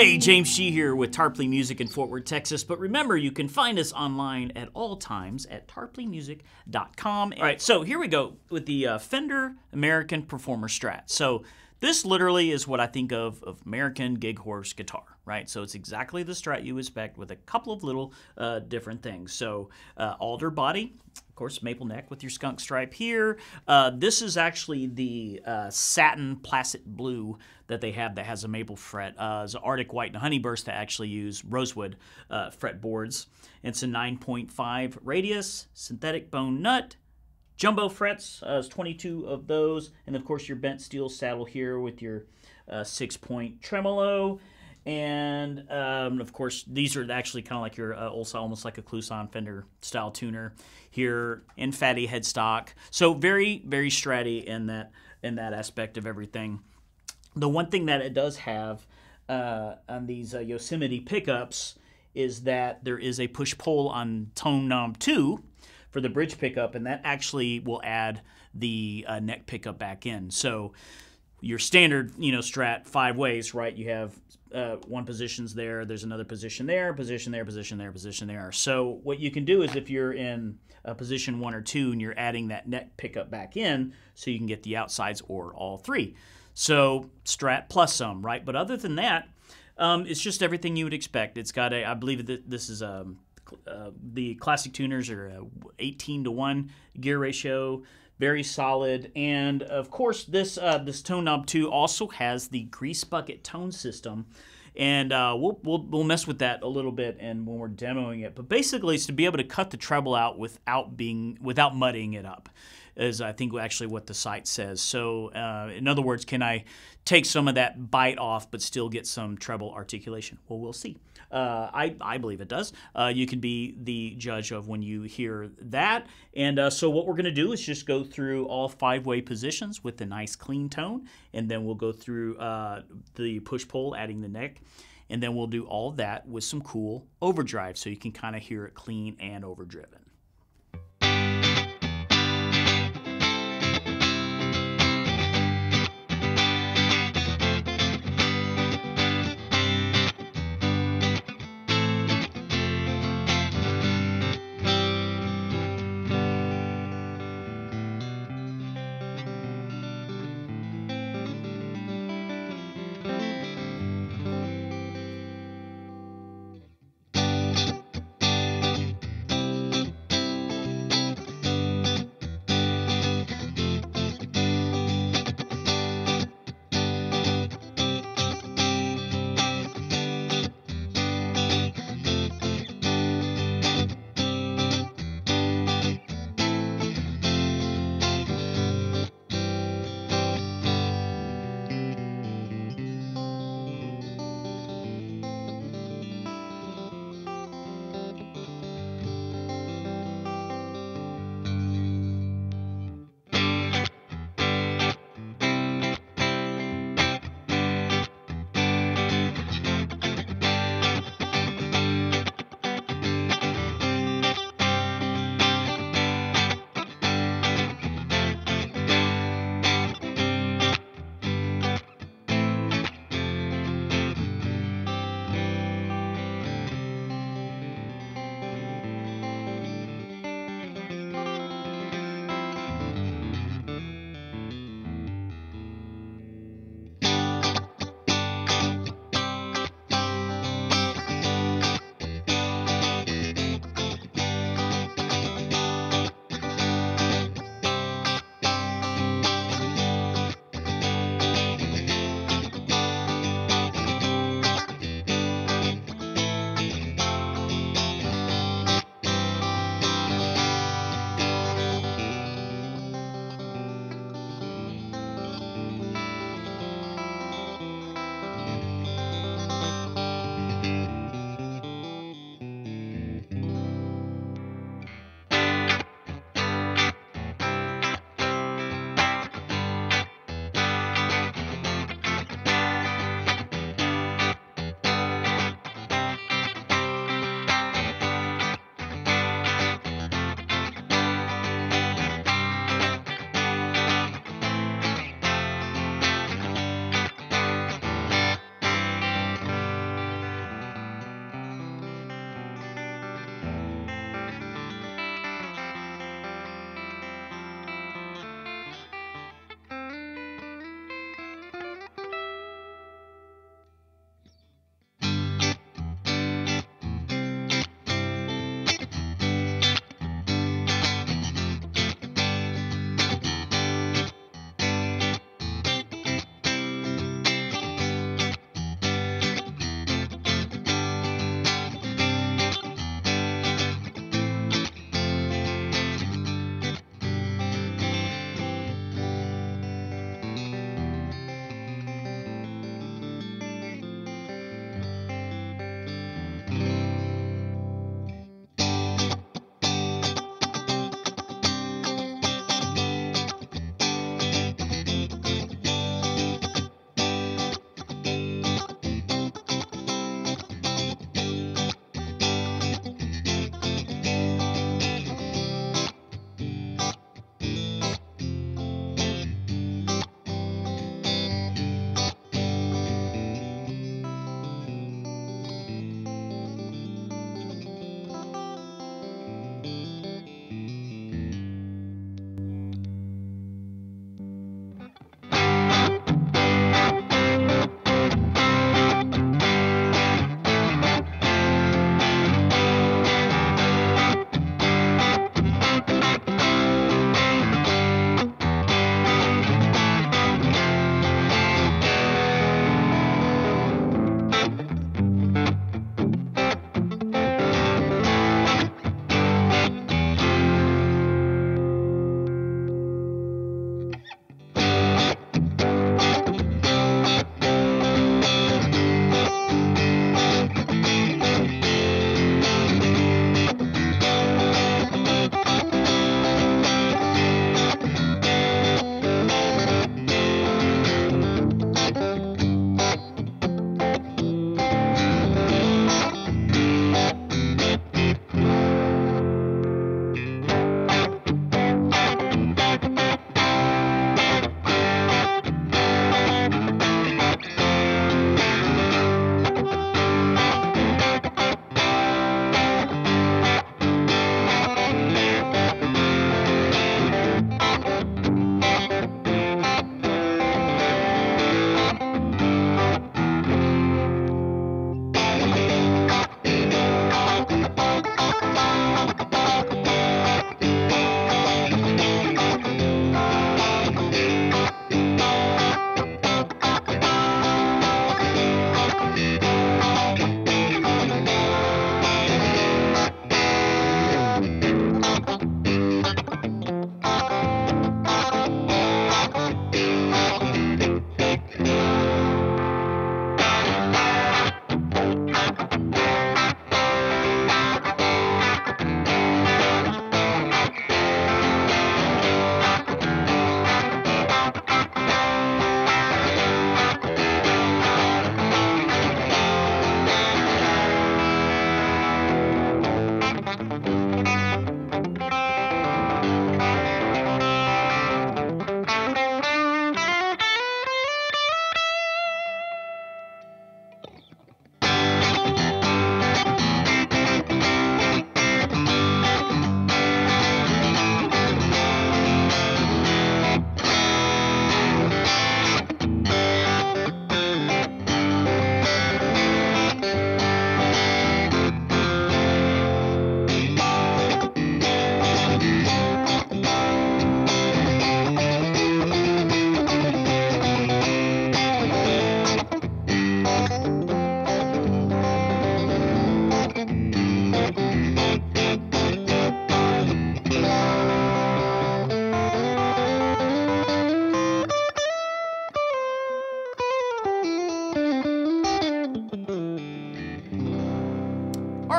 Hey, James Shee here with Tarpley Music in Fort Worth, Texas. But remember, you can find us online at all times at tarpleymusic.com. All right, so here we go with the Fender American Performer Strat. So this literally is what I think of American gig horse guitar, right? So it's exactly the Strat you expect with a couple of little different things. So alder body, of course, maple neck with your skunk stripe here. This is actually the satin placid blue that they have that has a maple fret. It's an Arctic White and Honeyburst that actually use rosewood fretboards. It's a 9.5 radius, synthetic bone nut, jumbo frets, there's 22 of those, and of course your bent steel saddle here with your 6-point tremolo. And of course, these are actually kind of like your almost like a Kluson Fender style tuner here in fatty headstock. So very, very stratty in that aspect of everything. The one thing that it does have on these Yosemite pickups is that there is a push-pull on tone knob 2 for the bridge pickup, and that actually will add the neck pickup back in. So your standard, Strat 5 ways, right? You have one position's there, there's another position there, position there, position there, position there. So what you can do is if you're in position 1 or 2 and you're adding that neck pickup back in, so you can get the outsides or all 3. So Strat plus some, right? But other than that, it's just everything you would expect. It's got I believe that this is the classic tuners are a 18-to-1 gear ratio, very solid. And of course, this tone knob 2 also has the Greasebucket tone system, and we'll mess with that a little bit and when we're demoing it. But basically, it's to be able to cut the treble out without muddying it up, is I think actually what the site says. So in other words, can I take some of that bite off but still get some treble articulation? Well, we'll see. I believe it does. You can be the judge of when you hear that. And so what we're going to do is just go through all 5-way positions with a nice clean tone, and then we'll go through the push-pull, adding the neck, and then we'll do all that with some cool overdrive so you can kind of hear it clean and overdriven.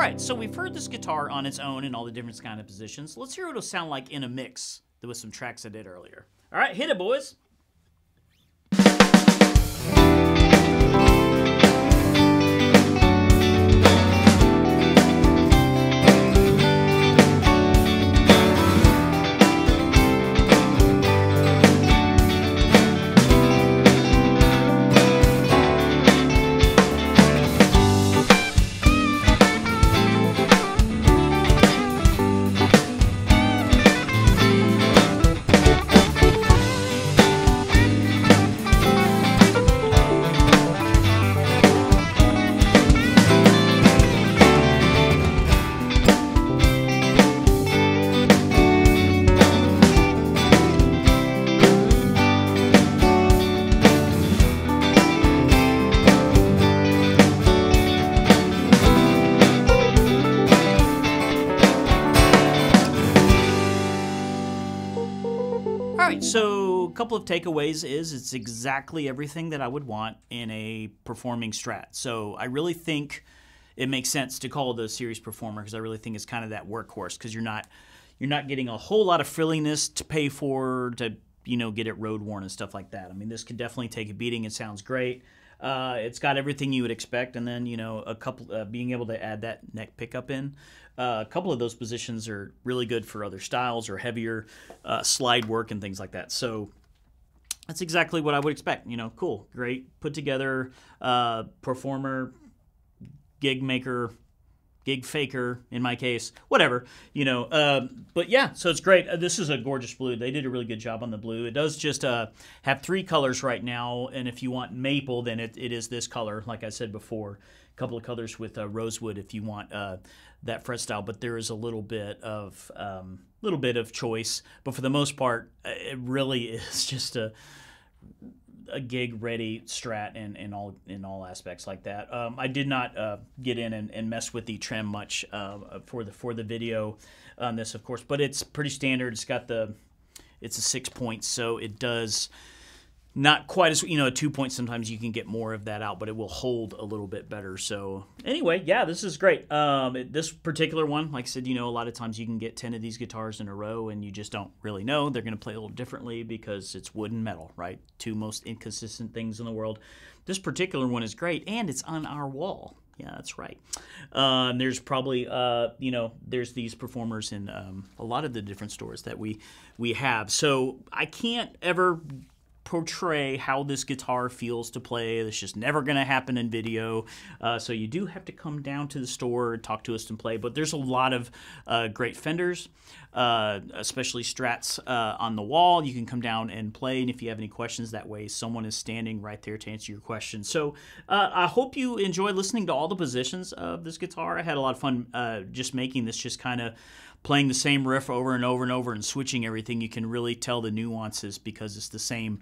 Alright, so we've heard this guitar on its own in all the different kind of positions. Let's hear what it'll sound like in a mix with some tracks I did earlier. Alright, hit it, boys! Alright, so a couple of takeaways is it's exactly everything that I would want in a performing Strat. So I really think it makes sense to call the series Performer because I really think it's kind of that workhorse because you're not getting a whole lot of frilliness to pay for to get it road worn and stuff like that. I mean, this could definitely take a beating. It sounds great. It's got everything you would expect, and then a couple being able to add that neck pickup in. A couple of those positions are really good for other styles or heavier slide work and things like that. So that's exactly what I would expect. Cool, great, put together performer, gig maker, gig faker in my case, whatever, but yeah, so it's great. This is a gorgeous blue. They did a really good job on the blue. It does just have 3 colors right now, and if you want maple, then it is this color, like I said before. A couple of colors with rosewood if you want that fret style, but there is a little bit of choice. But for the most part, it really is just a gig ready Strat in all aspects like that. I did not get in and mess with the trim much for the video on this, of course, but it's pretty standard. It's a 6 point, so it does not quite as a 2 point. Sometimes you can get more of that out, but it will hold a little bit better. So anyway, yeah, this is great. This particular one, like I said, a lot of times you can get 10 of these guitars in a row and you just don't really know. They're going to play a little differently because it's wood and metal, right? 2 most inconsistent things in the world. This particular one is great, and it's on our wall. Yeah, that's right. There's probably, there's these performers in a lot of the different stores that we have. So I can't ever portray how this guitar feels to play. That's just never going to happen in video. So you do have to come down to the store and talk to us and play. But there's a lot of great Fenders, especially Strats on the wall. You can come down and play, and if you have any questions, that way someone is standing right there to answer your questions. So I hope you enjoy listening to all the positions of this guitar. I had a lot of fun just making this, just kind of playing the same riff over and over and over and switching everything. You can really tell the nuances because it's the same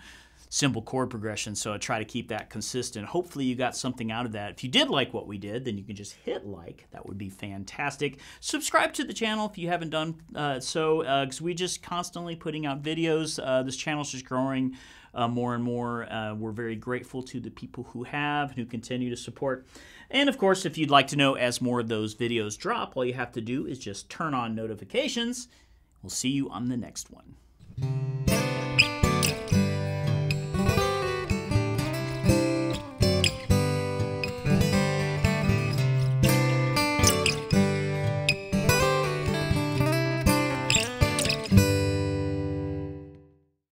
simple chord progression, so I try to keep that consistent. Hopefully you got something out of that. If you did like what we did, then you can just hit like. That would be fantastic. Subscribe to the channel if you haven't done so, because we just constantly putting out videos. This channel's just growing more and more. We're very grateful to the people who have and who continue to support. And of course, if you'd like to know as more of those videos drop, all you have to do is just turn on notifications. We'll see you on the next one.